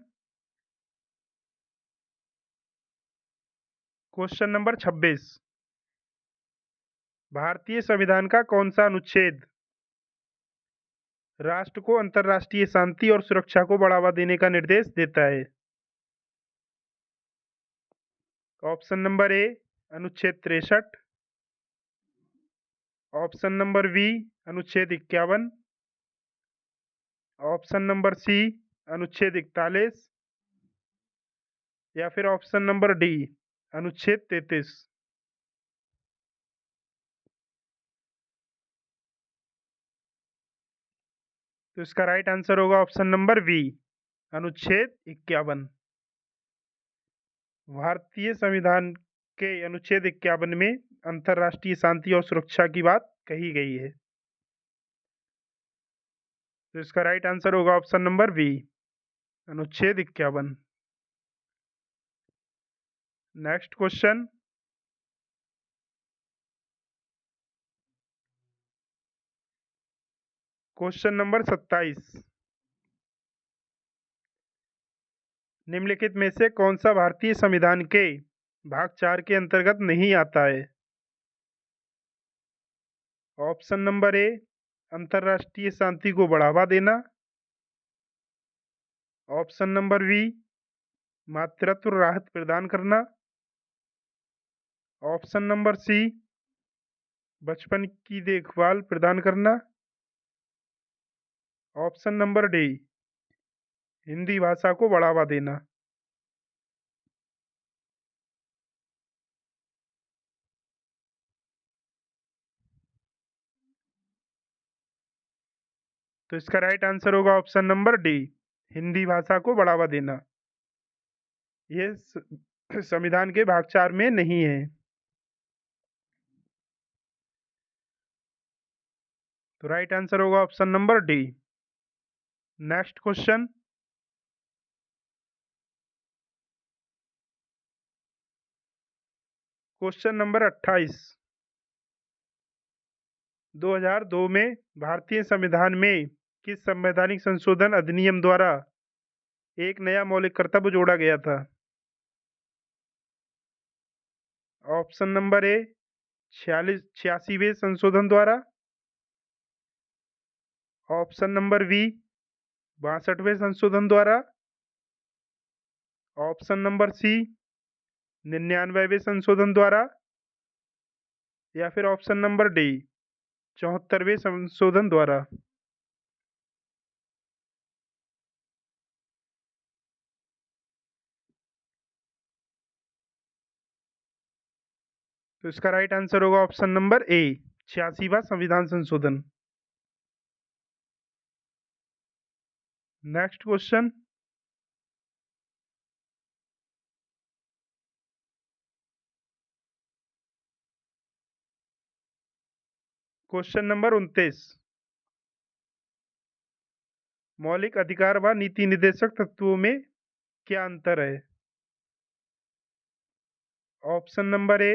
question number 26। भारतीय संविधान का कौन सा अनुच्छेद राष्ट्र को अंतर्राष्ट्रीय शांति और सुरक्षा को बढ़ावा देने का निर्देश देता है? ऑप्शन नंबर ए अनुच्छेद 63, ऑप्शन नंबर बी अनुच्छेद 51, ऑप्शन नंबर सी अनुच्छेद 41 या फिर ऑप्शन नंबर डी अनुच्छेद 33। तो इसका राइट आंसर होगा ऑप्शन नंबर बी अनुच्छेद 51। भारतीय संविधान के अनुच्छेद 51 में अंतर्राष्ट्रीय शांति और सुरक्षा की बात कही गई है। तो इसका राइट आंसर होगा ऑप्शन नंबर बी अनुच्छेद 51। Next question, question number 27। निम्नलिखित में से कौन सा भारतीय संविधान के भाग 4 के अंतर्गत नहीं आता है? ऑप्शन नंबर ए अंतर्राष्ट्रीय शांति को बढ़ावा देना, ऑप्शन नंबर बी मातृत्व राहत प्रदान करना, ऑप्शन नंबर सी बचपन की देखभाल प्रदान करना, ऑप्शन नंबर डी हिंदी भाषा को बढ़ावा देना। तो इसका राइट आंसर होगा ऑप्शन नंबर डी हिंदी भाषा को बढ़ावा देना। ये संविधान के भाग 4 में नहीं है। तो राइट आंसर होगा option number D. Next question, question number 28। 2002 में भारतीय संविधान में किस संवैधानिक संशोधन अधिनियम द्वारा एक नया मौलिक कर्तव्य जोड़ा गया था? ऑप्शन नंबर ए 86वें संशोधन द्वारा, ऑप्शन नंबर बी 62वें संशोधन द्वारा, ऑप्शन नंबर सी 99वें संशोधन द्वारा, या फिर ऑप्शन नंबर डी 74वें संशोधन द्वारा। तो इसका राइट आंसर होगा ऑप्शन नंबर ए 86वां संविधान संशोधन। Next question. Question number 29। मौलिक अधिकार व नीति निर्देशक तत्वों में क्या अंतर है? ऑप्शन नंबर ए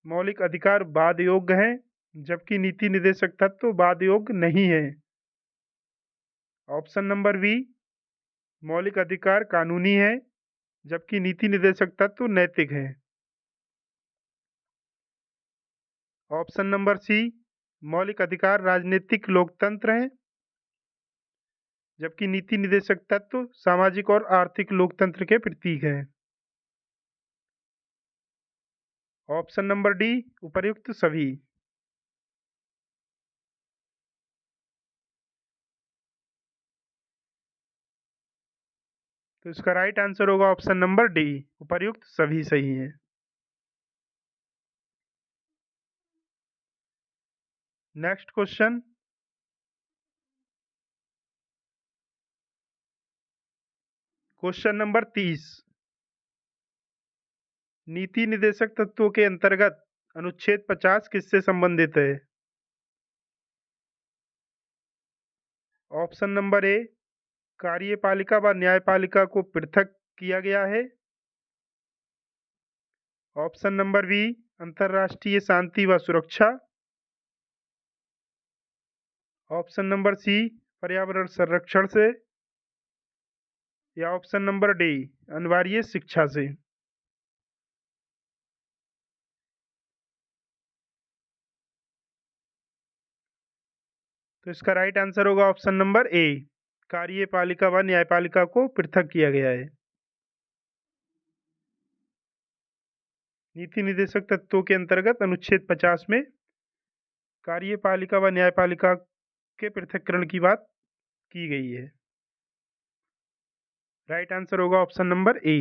मौलिक अधिकार वाद योग्य हैं, जबकि नीति निर्देशक तत्व वाद योग्य नहीं है। ऑप्शन नंबर बी मौलिक अधिकार कानूनी है, जबकि नीति निर्देशक तत्व नैतिक है। ऑप्शन नंबर सी मौलिक अधिकार राजनीतिक लोकतंत्र हैं, जबकि नीति निर्देशक तत्व सामाजिक और आर्थिक लोकतंत्र के प्रतीक हैं। ऑप्शन नंबर डी उपर्युक्त सभी। तो इसका राइट आंसर होगा ऑप्शन नंबर डी उपर्युक्त सभी सही है। Next question. Question number 30। नीति निर्देशक तत्वों के अंतर्गत अनुच्छेद 50 किससे संबंधित है? ऑप्शन नंबर ए कार्यपालिका व न्यायपालिका को पृथक किया गया है। ऑप्शन नंबर बी अंतर्राष्ट्रीय शांति व सुरक्षा। ऑप्शन नंबर सी पर्यावरण संरक्षण से, या ऑप्शन नंबर डी अनिवार्य शिक्षा से। तो इसका राइट आंसर होगा ऑप्शन नंबर ए कार्यपालिका व न्यायपालिका को पृथक किया गया है। नीति निर्देशक तत्वों के अंतर्गत अनुच्छेद 50 में कार्यपालिका व न्यायपालिका के पृथक्करण की बात की गई है। राइट आंसर होगा ऑप्शन नंबर ए।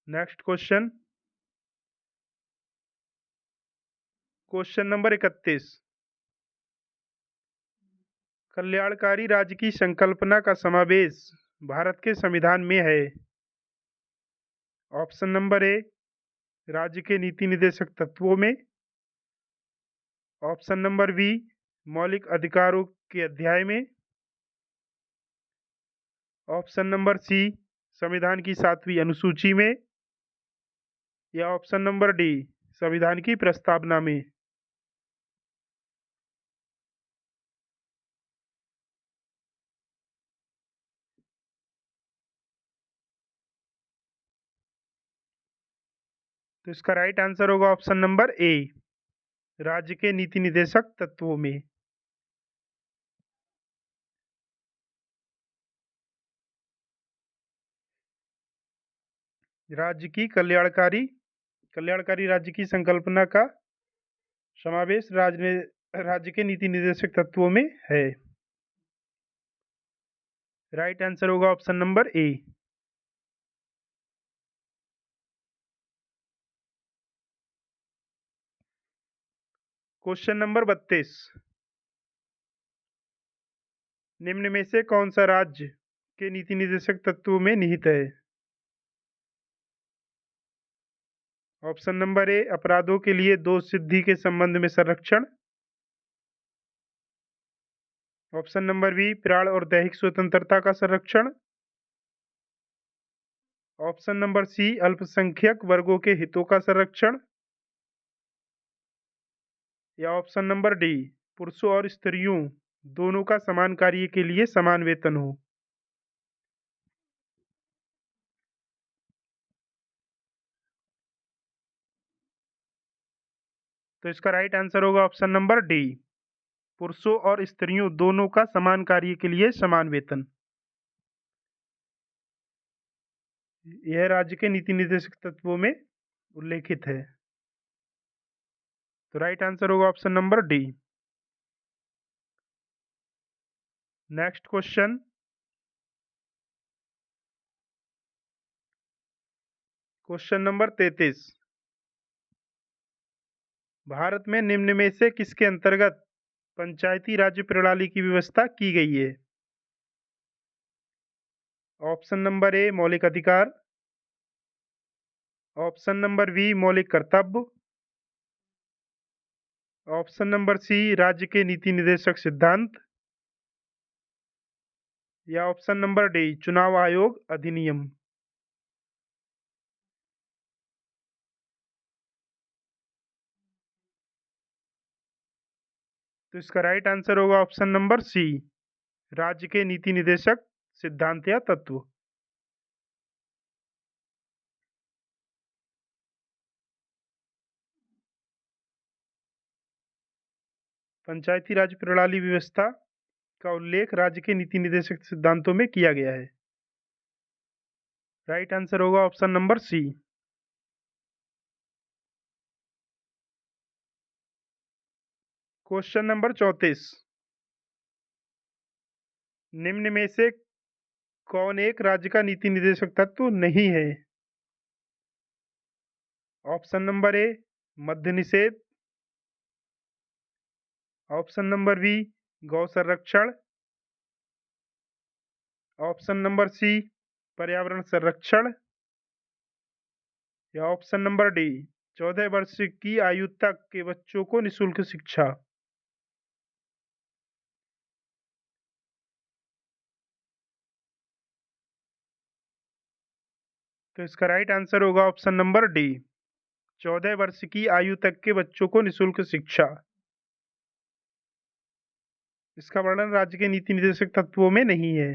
Next question. Question number 31। कल्याणकारी राज्य की संकल्पना का समावेश भारत के संविधान में है। ऑप्शन नंबर ए राज्य के नीति निर्देशक तत्वों में। ऑप्शन नंबर बी मौलिक अधिकारों के अध्याय में। ऑप्शन नंबर सी संविधान की 7वीं अनुसूची में, या ऑप्शन नंबर डी संविधान की प्रस्तावना में। तो इसका राइट आंसर होगा ऑप्शन नंबर ए राज्य के नीति निर्देशक तत्वों में। राज्य की कल्याणकारी राज्य की संकल्पना का समावेश राज्य के नीति निर्देशक तत्वों में है। राइट आंसर होगा ऑप्शन नंबर ए। Question number 32। निम्न में से कौन सा राज्य के नीति निर्देशक तत्वों में निहित है? ऑप्शन नंबर ए अपराधों के लिए दोष सिद्धि के संबंध में संरक्षण। ऑप्शन नंबर बी प्राण और दैहिक स्वतंत्रता का संरक्षण। ऑप्शन नंबर सी अल्पसंख्यक वर्गों के हितों का संरक्षण, या ऑप्शन नंबर डी पुरुषों और स्त्रियों दोनों का समान कार्य के लिए समान वेतन हो। तो इसका राइट आंसर होगा ऑप्शन नंबर डी, पुरुषों और स्त्रियों दोनों का समान कार्य के लिए समान वेतन। यह राज्य के नीति निर्देशक तत्वों में उल्लेखित है। तो राइट आंसर होगा option number D. Next question, question number 33। Bharat में निम्न में से किसके अंतर्गत पंचायती राज्य प्रणाली की व्यवस्था की गई है? ऑप्शन नंबर ए मौलिक अधिकार, ऑप्शन नंबर बी मौलिक कर्तव्य, ऑप्शन नंबर सी राज्य के नीति निर्देशक सिद्धांत, या ऑप्शन नंबर डी चुनाव आयोग अधिनियम। तो इसका राइट आंसर होगा ऑप्शन नंबर सी, राज्य के नीति निर्देशक सिद्धांत या तत्व। पंचायती राज प्रणाली व्यवस्था का उल्लेख राज्य के नीति निर्देशक सिद्धांतों में किया गया है। राइट आंसर होगा option number C. Question number 34। निम्न में से कौन एक राज्य का नीति निर्देशक तत्व नहीं है? ऑप्शन नंबर ए मद्य निषेध, ऑप्शन नंबर बी गौ संरक्षण, ऑप्शन नंबर सी पर्यावरण संरक्षण, या ऑप्शन नंबर डी 14 वर्ष की आयु तक के बच्चों को निःशुल्क शिक्षा। तो इसका राइट आंसर होगा ऑप्शन नंबर डी 14 वर्ष की आयु तक के बच्चों को निःशुल्क शिक्षा। इसका वर्णन राज्य के नीति निर्देशक तत्वों में नहीं है,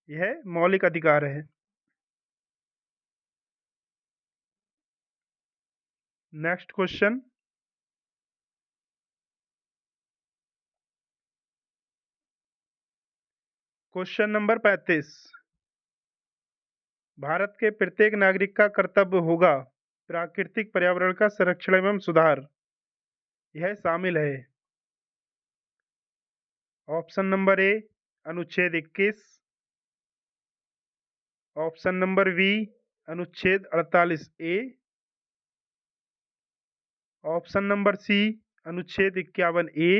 यह मौलिक अधिकार है। Next question, question number 35। Bharat के प्रत्येक नागरिक का कर्तव्य होगा प्राकृतिक पर्यावरण का संरक्षण एवं सुधार, यह शामिल है। ऑप्शन नंबर ए अनुच्छेद 21, ऑप्शन नंबर बी अनुच्छेद 48 ए, ऑप्शन नंबर सी अनुच्छेद 51 ए,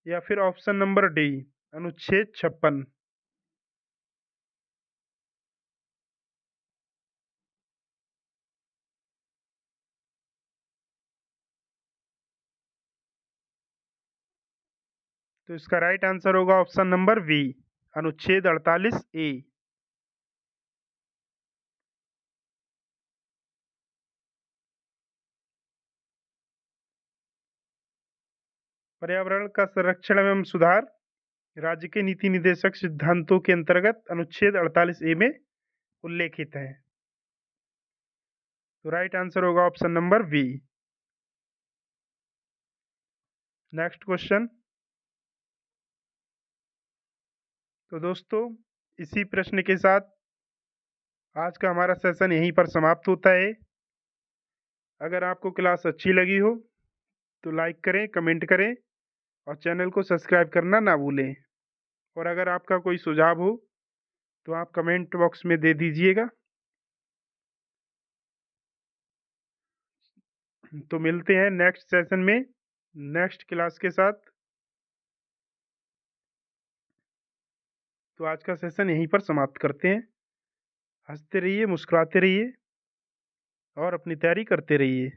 या फिर ऑप्शन नंबर डी अनुच्छेद 56। तो इसका राइट आंसर होगा ऑप्शन नंबर बी अनुच्छेद 48 ए। पर्यावरण का संरक्षण एवं सुधार राज्य के नीति निर्देशक सिद्धांतों के अंतर्गत अनुच्छेद 48 ए में उल्लेखित है। तो राइट आंसर होगा option number B. Next question. तो दोस्तों इसी प्रश्न के साथ आज का हमारा सेशन यहीं पर समाप्त होता है। अगर आपको क्लास अच्छी लगी हो तो लाइक करें, कमेंट करें और चैनल को सब्सक्राइब करना ना भूलें। और अगर आपका कोई सुझाव हो तो आप कमेंट बॉक्स में दे दीजिएगा। तो मिलते हैं नेक्स्ट सेशन में नेक्स्ट क्लास के साथ। तो आज का सेशन यहीं पर समाप्त करते हैं। हंसते रहिए, मुस्कुराते रहिए और अपनी तैयारी करते रहिए।